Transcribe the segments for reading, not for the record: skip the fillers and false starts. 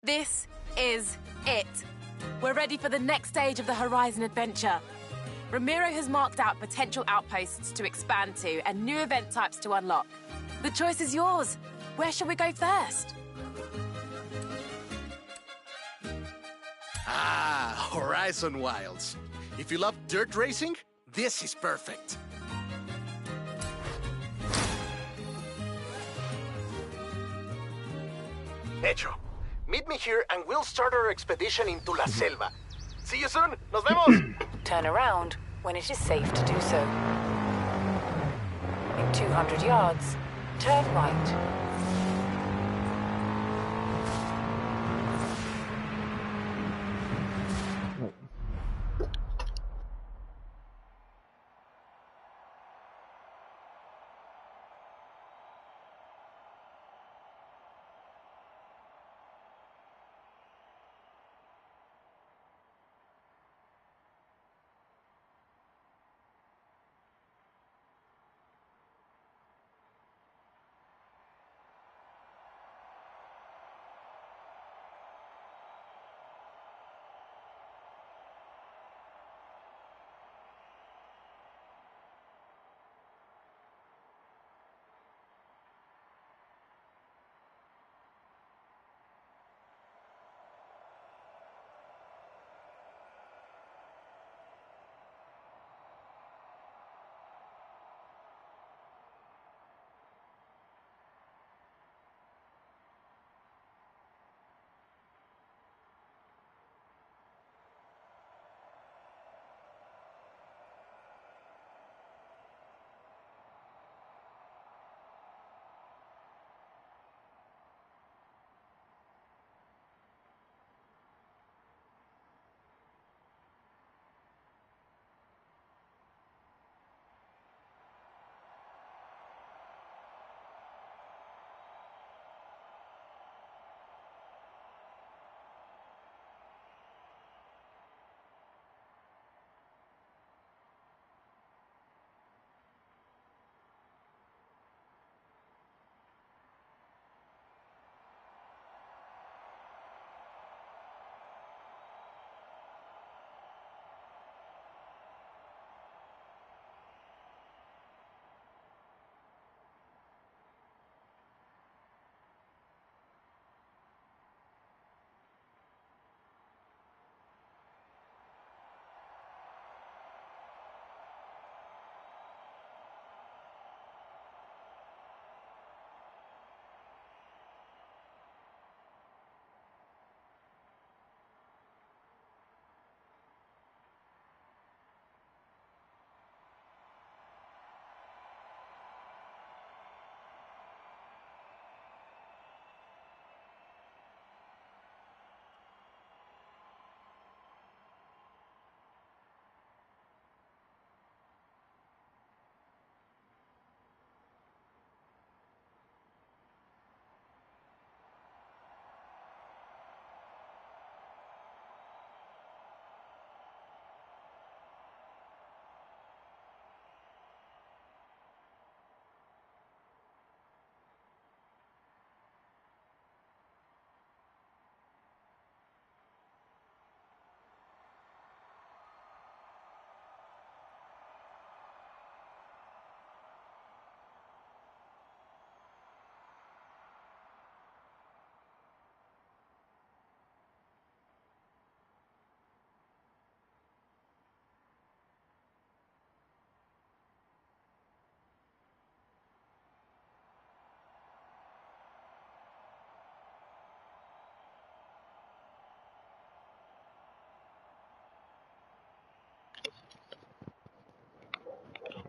This is it. We're ready for the next stage of the Horizon adventure. Ramiro has marked out potential outposts to expand to and new event types to unlock. The choice is yours. Where shall we go first? Ah, Horizon Wilds. If you love dirt racing, this is perfect. Hecho. Meet me here and we'll start our expedition into La Selva. See you soon. Nos vemos. Turn around when it is safe to do so. In 200 yards, turn right.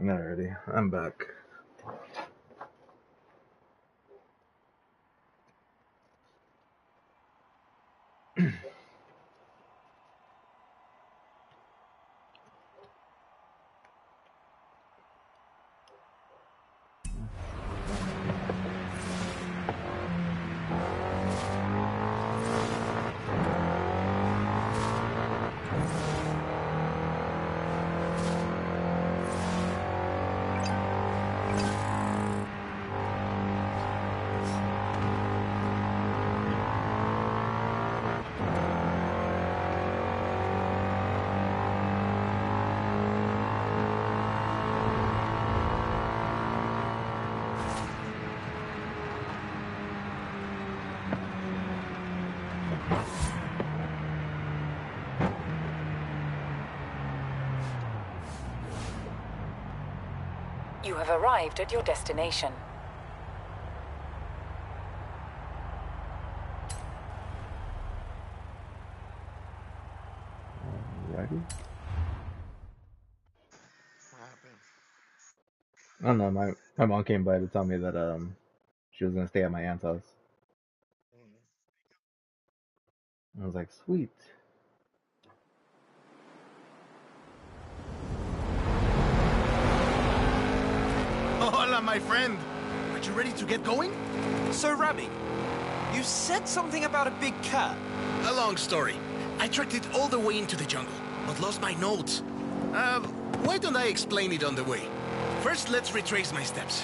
Alrighty, I'm back. You have arrived at your destination. Ready? What happened? I don't know. My mom came by to tell me that she was gonna stay at my aunt's house. I was like, sweet. Hola, my friend. Are you ready to get going? So, Rami, you said something about a big cat. A long story. I tracked it all the way into the jungle, but lost my notes. Why don't I explain it on the way? First, let's retrace my steps.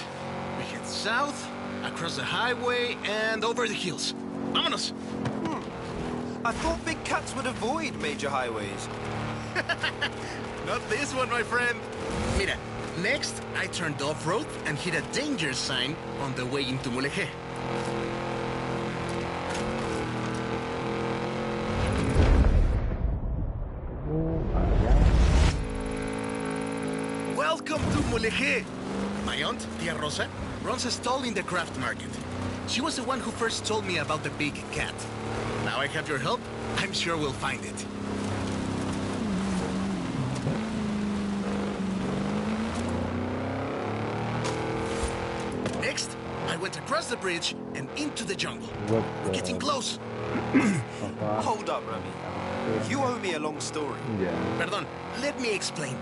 We head south, across the highway, and over the hills. Vámonos! I thought big cats would avoid major highways. Not this one, my friend. Mira, next, I turned off-road and hit a danger sign on the way into Mulegé. Welcome to Mulegé. My aunt, Tia Rosa, runs a stall in the craft market. She was the one who first told me about the big cat. Now I have your help, I'm sure we'll find it. Next, I went across the bridge and into the jungle. We're getting close. Hold up, Rami. You owe me a long story. Yeah. Perdón, let me explain.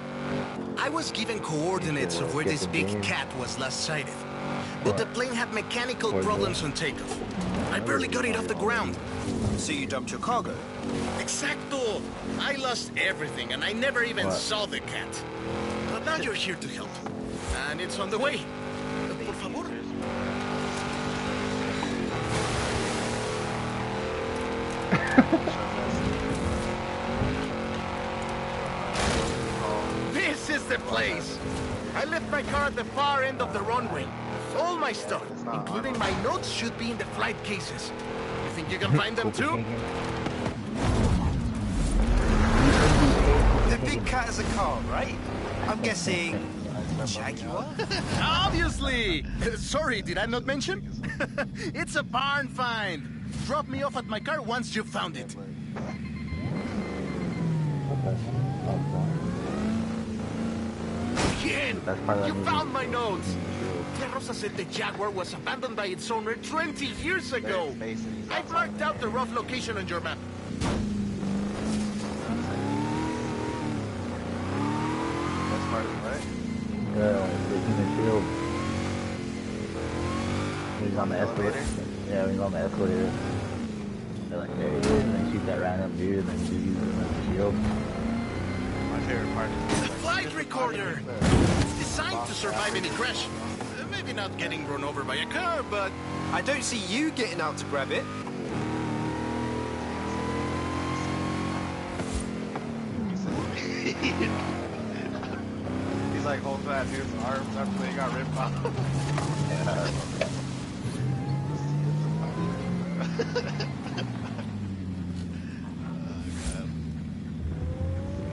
I was given coordinates of where this big cat was last sighted. But the plane had mechanical problems on takeoff. I barely got it off the ground. So you dumped your cargo? Exacto! I lost everything and I never even saw the cat. But now you're here to help. And it's on the way. Por favor. This is the place! I left my car at the far end of the runway. All my stuff, including my notes, should be in the flight cases. You think you can find them too? The big cat is a car, right? I'm guessing Jaguar? Obviously! Sorry, did I not mention? It's a barn find. Drop me off at my car once you've found it. Again! You found my notes! Tia Rosa said the Jaguar was abandoned by its owner 20 years ago. I've marked out the rough location on your map. That's part of it, right? The human shield. He's on the escalator. Yeah, he's on the escalator. They're like, there he is, and then shoot that random dude, and then just use it as a shield. My favorite part is The flight recorder! It's designed to survive any crash. Maybe not getting run over by a car, but... I don't see you getting out to grab it. He's like holding that dude's arms after they got ripped off.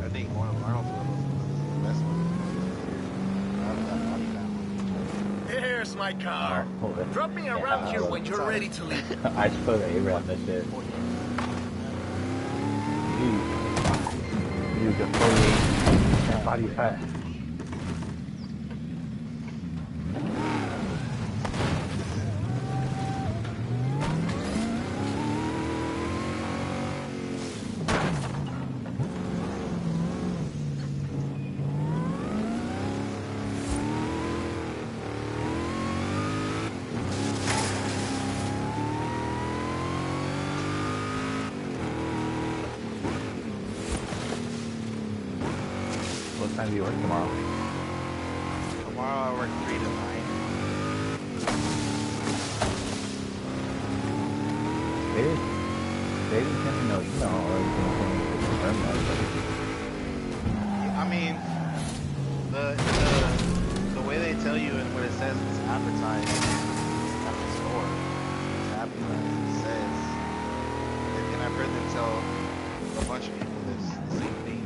I think one of Arnold's was the best one. There's my car. Hold it. Drop me around here when you're ready to leave. I suppose I ran that shit. You just fully body fat. What time do you work tomorrow? Tomorrow I work 3 to 9. They didn't send me no email or anything saying to confirm that. I mean, the way they tell you and what it says is advertised at the store. It's advertised. It says, and I've heard them tell a bunch of people this the same thing.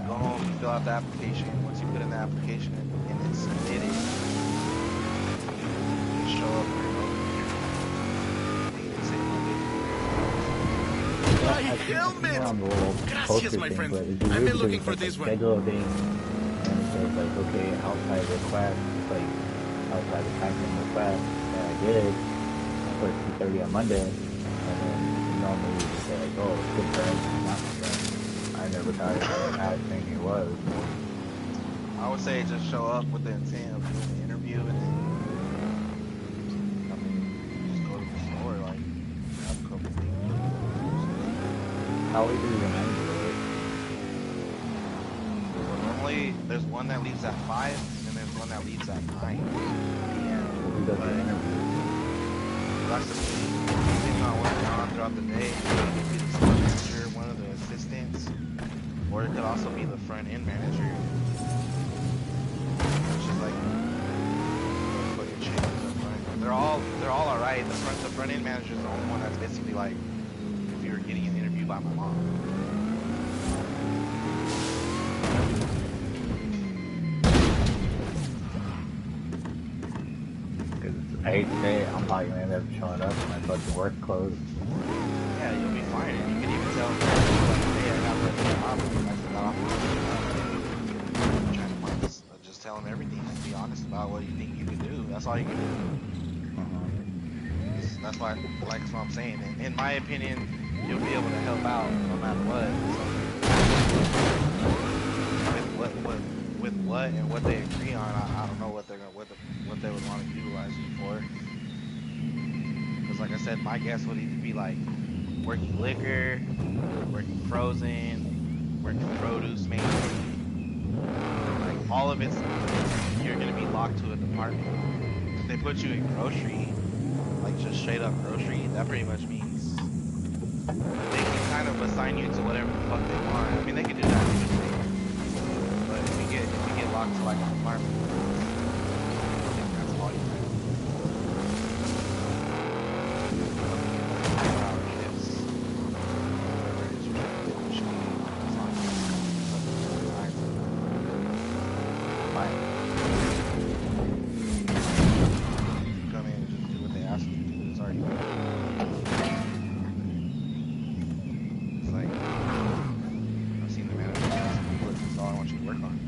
Go home, fill out the application, once you put in the application and it's submitted, you show up for your My helmet! Gracias, my friend. I've been looking for this one. Schedule thing, and it says like, okay, outside request, it's like outside the time frame request, and I did. I put 2:30 on Monday, and then normally you say like, oh, it's confirmed, it's not confirmed. I never thought it was as thing it was. I would say just show up with the intent of doing the interview, and then I mean, just go to the store, like have a couple things. How late do you remember it? Normally, there's one that leaves at 5, and there's one that leaves at 9 p.m. Who does the interview? That's the thing. Depending on what's going on throughout the day, it could be the store manager, one of the assistants, or it could also be the front end manager. Which is like putting changes up front. They're all alright. The front end manager is the only one that's basically like if you were getting an interview by my mom. I hate to say it, I'm probably gonna end up showing up in my fucking work clothes. Yeah, you'll be fine. And you can even tell them, like, hey, I got the job. I got off the just tell them everything. Just be honest about what you think you can do. That's all you can do. That's why, like what I'm saying. In my opinion, you'll be able to help out no matter what. So, with what and what they agree on, I don't know what they're gonna what they would want to utilize you for. Because like I said, my guess would either be like working liquor, working frozen, working produce mainly. Like all of it's you're gonna be locked to a department. If they put you in grocery, like just straight up grocery, that pretty much means they can kind of assign you to whatever the fuck they want. I mean, they can do that usually. But if you get locked to like an apartment, I think that's all you can do. Come in and just do what they ask you to do. It's already done. It's like I've seen the manager ask me, look, this is all I want you to work on.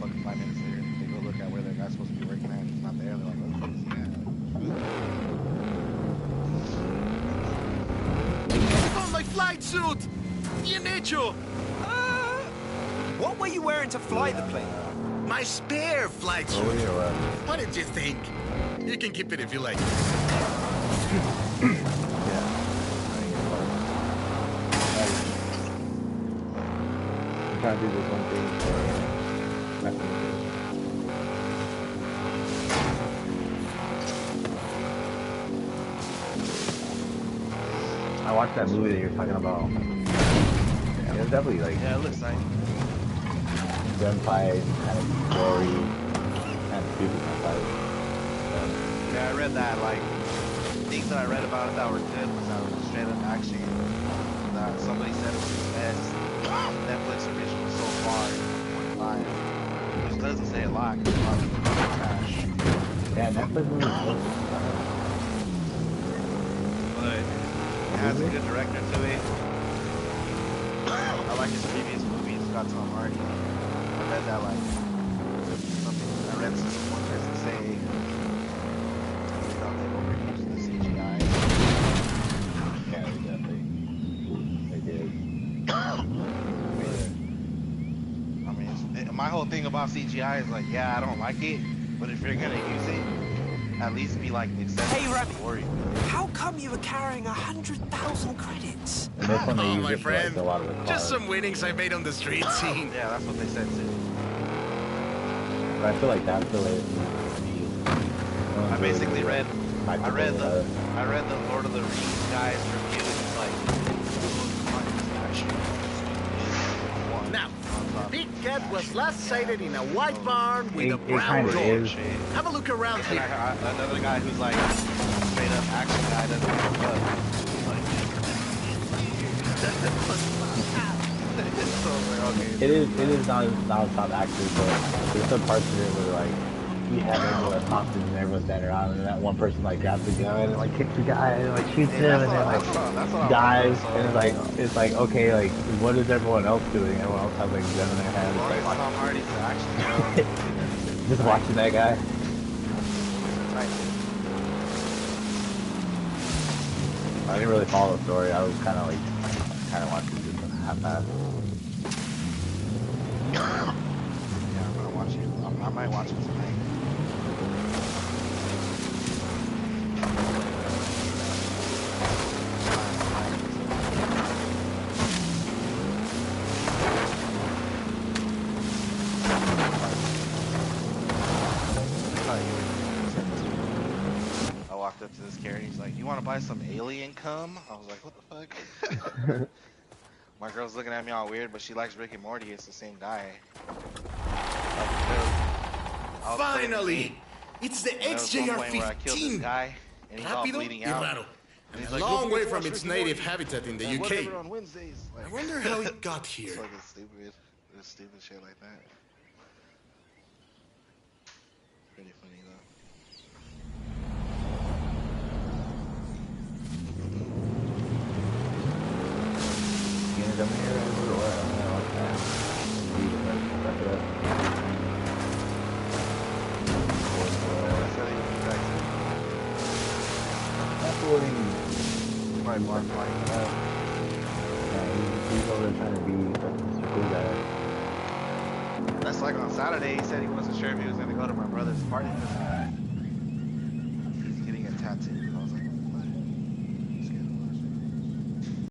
Fucking 5 minutes later, they go look at where that guy's supposed to be working at, and he's not there. They're like, what the fuck is he at? Oh, my flight suit! Bien hecho! What were you wearing to fly the plane? My spare flight suit! Oh, yeah, What did you think? You can keep it if you like. I'm trying to do this one thing for I watched that movie that you're talking about. Yeah, it was definitely like Yeah, it looks like. gunfight, kind of gory, kind of stupid gunfight. Yeah, I read that. Like, things that I read about it that were good was that it was straight up action. That somebody said it was the best Netflix original so far in 25. Which doesn't say a lot because a lot of people are trash. Yeah, Netflix movie is But it has a good director to it. I like his previous movies. It's got Tom Hardy. I read that like something. I read one person say they thought they overused the CGI. yeah, definitely. They did. I mean, my whole thing about CGI is like, yeah, I don't like it, but if you're gonna use it, at least be like accepting Hey, Rabbit. the story. How come you were carrying 100,000 credits? And this one they Oh, use my it for like friend. a lot of the cars. Just some winnings I made on the street scene. Yeah, that's what they said too. But I feel like that's the way it needs to be. I basically read the the Lord of the Rings guys review, and it's like, Now, Big Cat was last sighted in a white barn with a It brown kinda door. is. Have a look around And here. another guy who's like straight up action guy doesn't give a fuck. He's like, So I was like, okay. It is non-stop actually, but there's some parts of it where like you have everyone that's hostage and everyone's standing around, and that one person like grabs the gun and like kicks the guy and like shoots him, and then like dies, and it's like okay, like what is everyone else doing? Everyone else has like a gun in their hand. It's like Tom Hardy's action, just watching that guy. I didn't really follow the story. I was kind of watching it just half-assed. Yeah, I'm gonna watch it. I might watch it tonight. I walked up to this carrot. He's like, "You want to buy some alien cum?" I was like, "What the fuck?" My girl's looking at me all weird, but she likes Rick and Morty. It's the same guy. Finally! It's the XJR-15! Guy, and he's all bleeding out. And it's a long way from its native habitat in the UK. On Wednesdays. Like, I wonder how it got here. It's like it's stupid shit like that. Pretty funny though. He's over there trying to be a cool guy. That's like on Saturday, he said he wasn't sure if he was going to go to my brother's party. He's getting a tattoo.